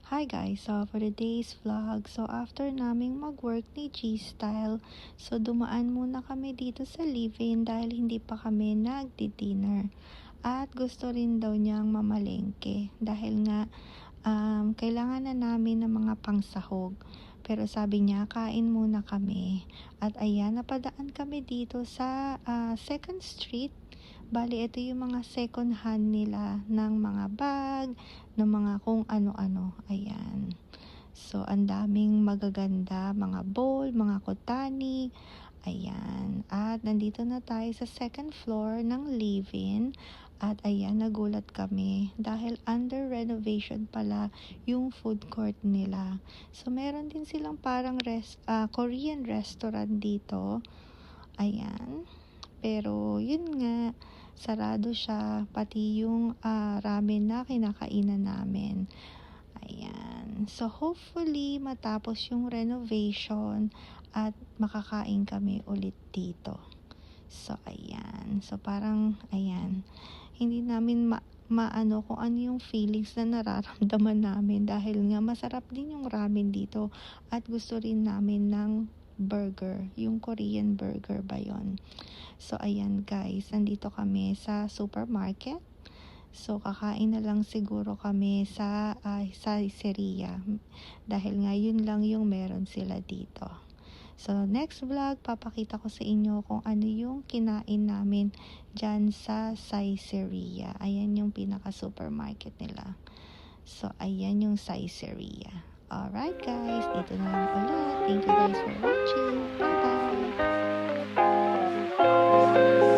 Hi guys, so for today's vlog, so after naming mag-work ni G-Style, so dumaan muna kami dito sa live-in dahil hindi pa kami nagdi-dinner. At gusto rin daw niyang mamalengke dahil nga kailangan na namin ng mga pangsahog. Pero sabi niya, kain muna kami. At ayan, napadaan kami dito sa 2nd Street. Bali, ito yung mga second hand nila ng mga bag, ng mga kung ano-ano. Ayan. So, ang daming magaganda, mga bowl, mga kutani. Ayan. At nandito na tayo sa 2nd floor ng live-in. At ayan, nagulat kami dahil under renovation pala yung food court nila. So, meron din silang parang Korean restaurant dito. Ayan. Pero, yun nga, sarado siya, pati yung ramen na kinakainan namin. Ayan. So, hopefully, matapos yung renovation at makakain kami ulit dito. So, ayan. So, parang, ayan, hindi namin maano kung ano yung feelings na nararamdaman namin dahil nga masarap din yung ramen dito at gusto rin namin ng burger, yung Korean burger ba yon. So ayan guys, nandito kami sa supermarket. So kakain na lang siguro kami sa Caesarea dahil ngayon lang yung meron sila dito. So next vlog, papakita ko sa inyo kung ano yung kinain namin dyan sa Caesarea. Ayan yung pinaka supermarket nila. So ayan yung Caesarea. Alright guys, dito na lang ulit. Thank you guys for watching. Bye bye!